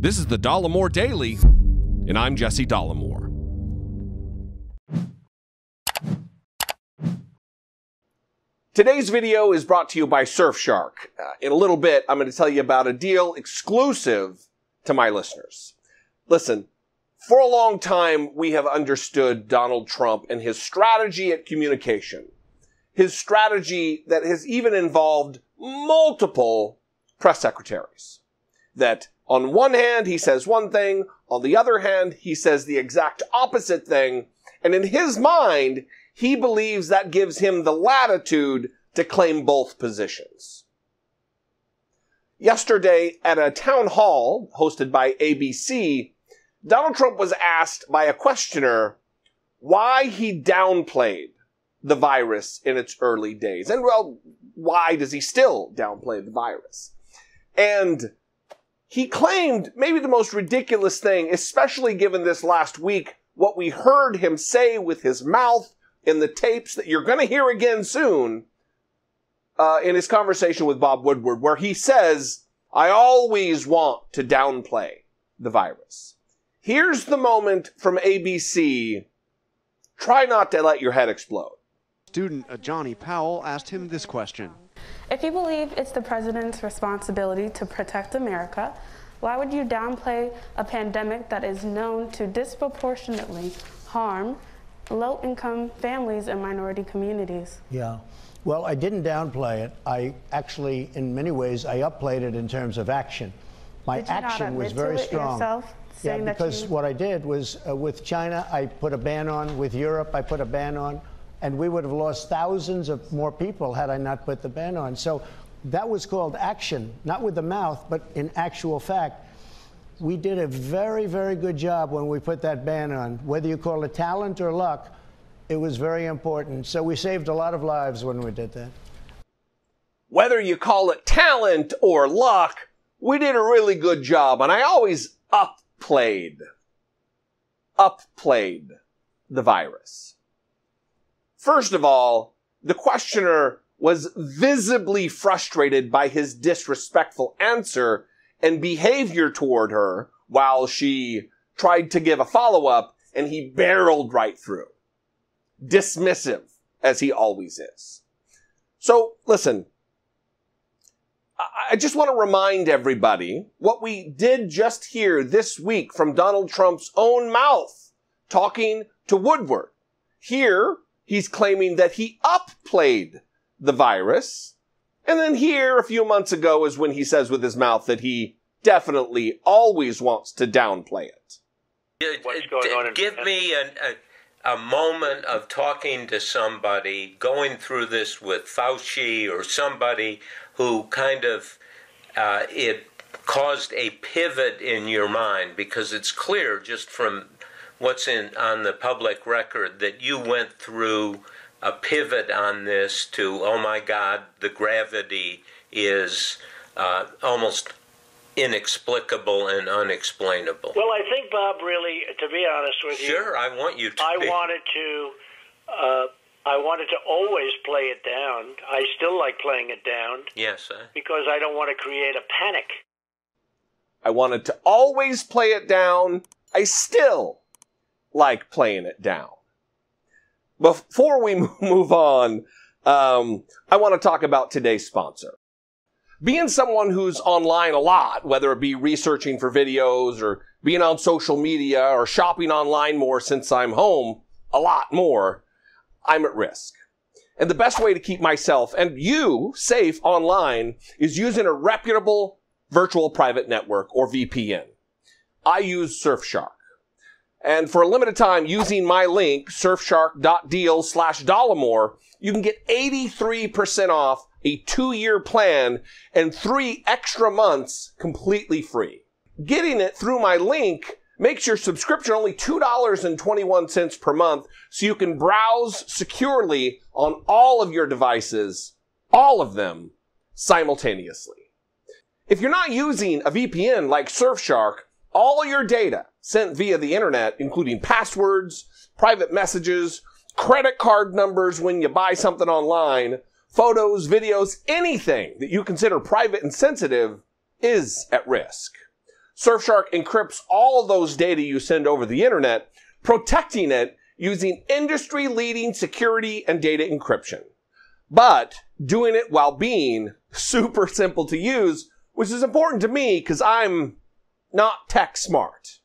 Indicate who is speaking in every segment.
Speaker 1: This is the Dollemore Daily, and I'm Jesse Dollemore. Today's video is brought to you by Surfshark. In a little bit, I'm going to tell you about a deal exclusive to my listeners. Listen, for a long time, we have understood Donald Trump and his strategy at communication. His strategy that has even involved multiple press secretaries. That on one hand, he says one thing, on the other hand, he says the exact opposite thing, and in his mind, he believes that gives him the latitude to claim both positions. Yesterday, at a town hall hosted by ABC, Donald Trump was asked by a questioner why he downplayed the virus in its early days. And, well, why does he still downplay the virus? And he claimed maybe the most ridiculous thing, especially given this last week, what we heard him say with his mouth in the tapes that you're going to hear again soon, in his conversation with Bob Woodward, where he says, I always want to downplay the virus. Here's the moment from ABC. Try not to let your head explode.
Speaker 2: Student Johnny Powell asked him this question.
Speaker 3: If you believe it's the president's responsibility to protect America, why would you downplay a pandemic that is known to disproportionately harm low-income families and minority communities?
Speaker 4: Yeah. Well, I didn't downplay it. I actually, in many ways, I upplayed it in terms of action. My action was very strong. Yeah, because what I did was, with China, I put a ban on. With Europe, I put a ban on. And we would have lost thousands of more people had I not put the ban on. So that was called action, not with the mouth, but in actual fact. We did a very, very good job when we put that ban on. Whether you call it talent or luck, it was very important. So we saved a lot of lives when we did that.
Speaker 1: Whether you call it talent or luck, we did a really good job. And I always upplayed the virus. First of all, the questioner was visibly frustrated by his disrespectful answer and behavior toward her while she tried to give a follow-up, and he barreled right through. Dismissive, as he always is. So, listen, I just want to remind everybody what we did just hear this week from Donald Trump's own mouth, talking to Woodward. Here, he's claiming that he upplayed the virus. And then here, a few months ago, is when he says with his mouth that he definitely always wants to downplay it.
Speaker 5: Give me a moment of talking to somebody, going through this with Fauci or somebody who kind of, it caused a pivot in your mind, because it's clear just from what's on the public record that you went through a pivot on this to, oh my God, the gravity is almost inexplicable and unexplainable.
Speaker 6: Well, I think, Bob, really, to be honest with you,
Speaker 5: sure, I want you to.
Speaker 6: I wanted to always play it down. I still like playing it down.
Speaker 5: Yes,
Speaker 6: because I don't want to create a panic.
Speaker 1: I wanted to always play it down. I still like playing it down. Before we move on, I want to talk about today's sponsor. Being someone who's online a lot, whether it be researching for videos or being on social media or shopping online more since I'm home a lot more, I'm at risk. And the best way to keep myself and you safe online is using a reputable virtual private network, or VPN. I use Surfshark. And for a limited time, using my link, surfshark.deal/Dollemore, you can get 83% off a 2-year plan and 3 extra months completely free. Getting it through my link makes your subscription only $2.21 per month, so you can browse securely on all of your devices, all of them, simultaneously. If you're not using a VPN like Surfshark, all your data sent via the internet, including passwords, private messages, credit card numbers when you buy something online, photos, videos, anything that you consider private and sensitive is at risk. Surfshark encrypts all those data you send over the internet, protecting it using industry-leading security and data encryption. But doing it while being super simple to use, which is important to me because I'm not tech smart.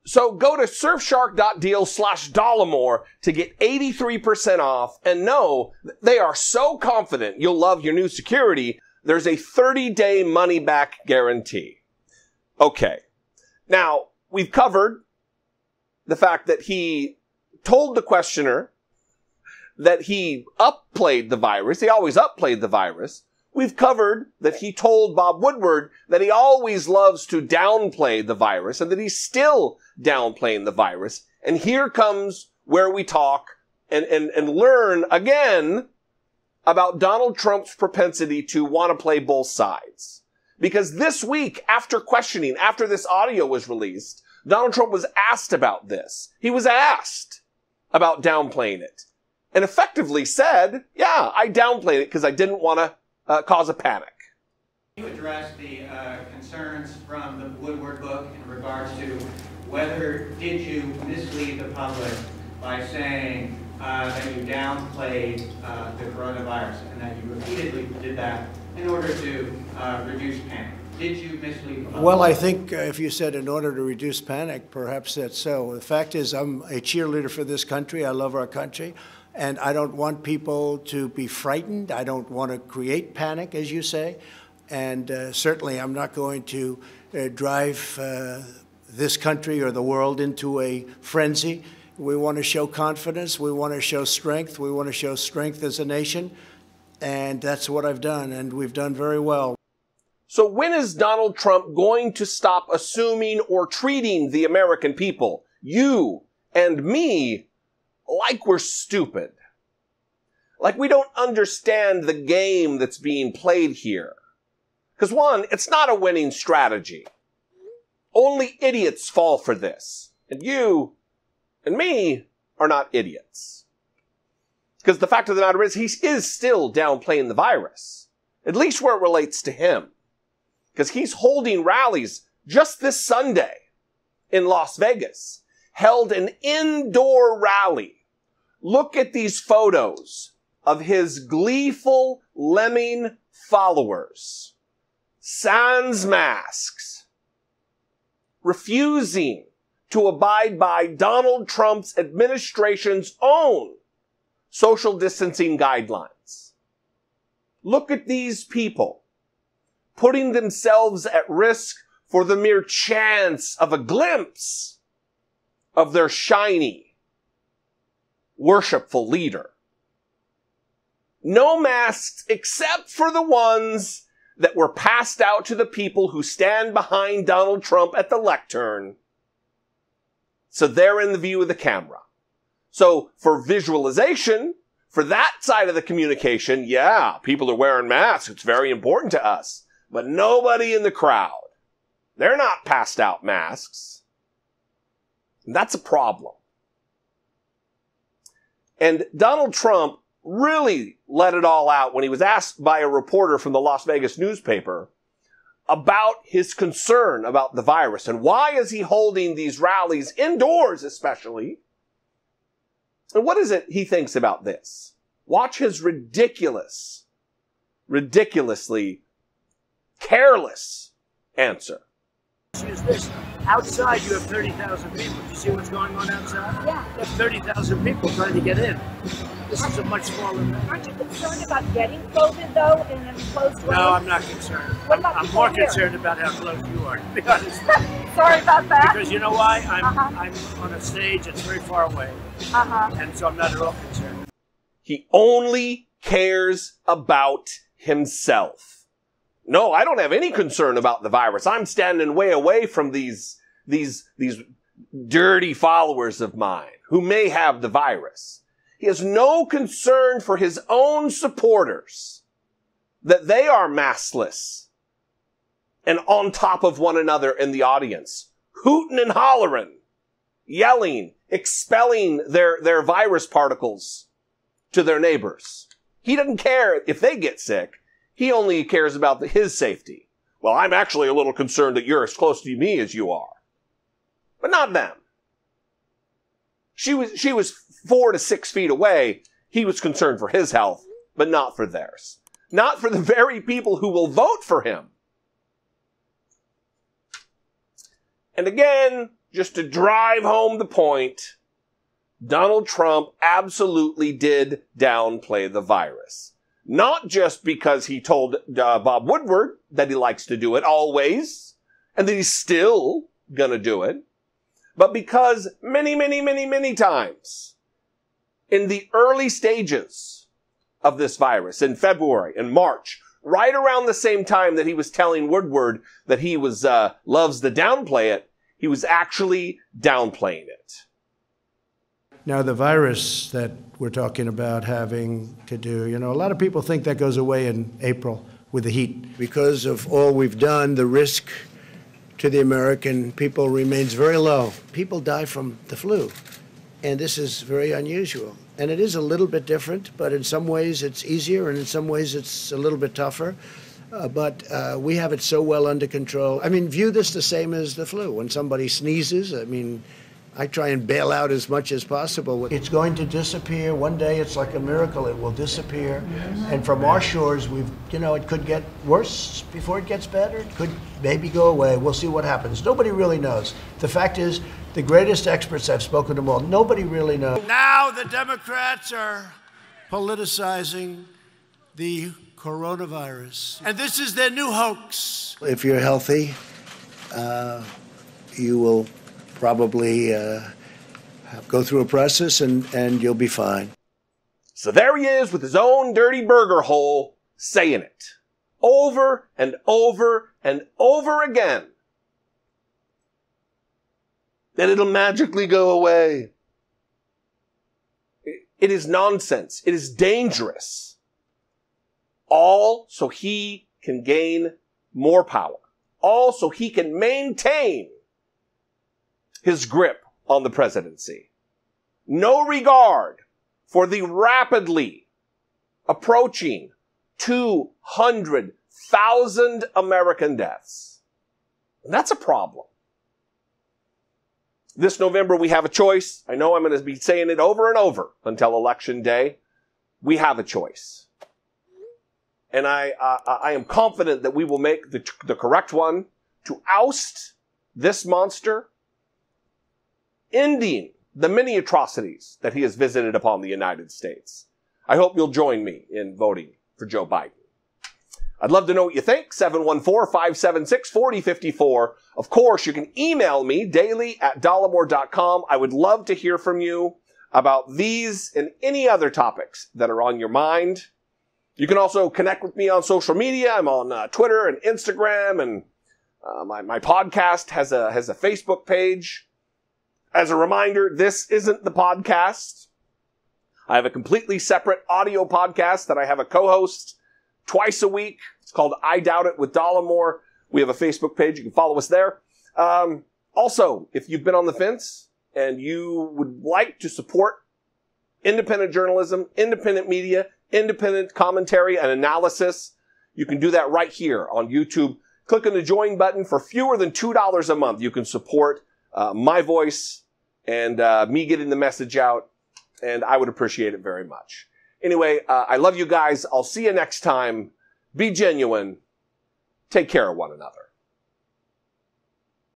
Speaker 1: So go to surfshark.deal/Dollemore to get 83% off, and know they are so confident you'll love your new security, there's a 30-day money-back guarantee. Okay. Now, we've covered the fact that he told the questioner that he upplayed the virus. He always upplayed the virus. We've covered that he told Bob Woodward that he always loves to downplay the virus and that he's still downplaying the virus. And here comes where we talk and learn again about Donald Trump's propensity to want to play both sides. Because this week, after questioning, after this audio was released, Donald Trump was asked about this. He was asked about downplaying it and effectively said, yeah, I downplayed it because I didn't want to cause a panic.
Speaker 7: You addressed the concerns from the Woodward book in regards to whether did you mislead the public by saying that you downplayed the coronavirus and that you repeatedly did that in order to reduce panic. Did you mislead the public?
Speaker 4: Well, I think if you said in order to reduce panic, perhaps that's so. The fact is I'm a cheerleader for this country. I love our country. And I don't want people to be frightened. I don't want to create panic, as you say. And certainly I'm not going to drive this country or the world into a frenzy. We want to show confidence. We want to show strength. We want to show strength as a nation. And that's what I've done, and we've done very well.
Speaker 1: So when is Donald Trump going to stop assuming or treating the American people, you and me, like we're stupid? Like we don't understand the game that's being played here. Because one, it's not a winning strategy. Only idiots fall for this. And you and me are not idiots. Because the fact of the matter is, he is still downplaying the virus. At least where it relates to him. Because he's holding rallies just this Sunday in Las Vegas. Held an indoor rally. Look at these photos of his gleeful lemming followers. Sans masks. Refusing to abide by Donald Trump's administration's own social distancing guidelines. Look at these people putting themselves at risk for the mere chance of a glimpse of their shiny, worshipful leader. No masks except for the ones that were passed out to the people who stand behind Donald Trump at the lectern. So they're in the view of the camera. So for visualization, for that side of the communication, yeah, people are wearing masks. It's very important to us. But nobody in the crowd. They're not passed out masks. And that's a problem. And Donald Trump really let it all out when he was asked by a reporter from the Las Vegas newspaper about his concern about the virus and why is he holding these rallies indoors especially. And what is it he thinks about this? Watch his ridiculously careless answer.
Speaker 8: Is this. Outside, you have 30,000 people. Do you see what's going on outside? Yeah. You have 30,000 people trying to get in. This is a much smaller event.
Speaker 9: Aren't you concerned about getting COVID, though, in an enclosed way?
Speaker 8: No, I'm not concerned. I'm more concerned about how close you are, to be honest.
Speaker 9: Sorry about that.
Speaker 8: Because you know why? I'm on a stage that's very far away. And so I'm not at all concerned.
Speaker 1: He only cares about himself. No, I don't have any concern about the virus. I'm standing way away from these dirty followers of mine who may have the virus. He has no concern for his own supporters, that they are maskless and on top of one another in the audience, hooting and hollering, yelling, expelling their virus particles to their neighbors. He doesn't care if they get sick. He only cares about his safety. Well, I'm actually a little concerned that you're as close to me as you are. But not them. She was 4 to 6 feet away. He was concerned for his health, but not for theirs. Not for the very people who will vote for him. And again, just to drive home the point, Donald Trump absolutely did downplay the virus. Not just because he told Bob Woodward that he likes to do it always, and that he's still gonna do it, but because many times in the early stages of this virus, in February and March, right around the same time that he was telling Woodward that he was loves to downplay it, he was actually downplaying it.
Speaker 4: Now, the virus that we're talking about having to do, a lot of people think that goes away in April with the heat. Because of all we've done, the risk to the American people remains very low. People die from the flu, and this is very unusual. And it is a little bit different, but in some ways it's easier, and in some ways it's a little bit tougher. But we have it so well under control. I mean, view this the same as the flu. When somebody sneezes, I try and bail out as much as possible. It's going to disappear. One day, it's like a miracle. It will disappear. And from our shores, it could get worse before it gets better. It could maybe go away. We'll see what happens. Nobody really knows. The fact is, the greatest experts, I've spoken to them all, nobody really knows. Now the Democrats are politicizing the coronavirus. And this is their new hoax. If you're healthy, you will probably go through a process and you'll be fine.
Speaker 1: So there he is with his own dirty burger hole saying it over and over and over again. That it'll magically go away. It is nonsense. It is dangerous. All so he can gain more power. All so he can maintain his grip on the presidency. No regard for the rapidly approaching 200,000 American deaths. And that's a problem. This November, we have a choice. I know I'm going to be saying it over and over until Election Day. We have a choice. And I am confident that we will make the correct one to oust this monster, ending the many atrocities that he has visited upon the United States. I hope you'll join me in voting for Joe Biden. I'd love to know what you think. 714-576-4054. Of course, you can email me daily@dollemore.com. I would love to hear from you about these and any other topics that are on your mind. You can also connect with me on social media. I'm on Twitter and Instagram, and my podcast has a Facebook page. As a reminder, this isn't the podcast. I have a completely separate audio podcast that I have a co-host twice a week. It's called I Doubt It with Dollemore. We have a Facebook page. You can follow us there. Also, if you've been on the fence and you would like to support independent journalism, independent media, independent commentary and analysis, you can do that right here on YouTube. Click on the join button. For fewer than $2 a month, you can support my voice and me getting the message out, and I would appreciate it very much. Anyway, I love you guys. I'll see you next time. Be genuine. Take care of one another.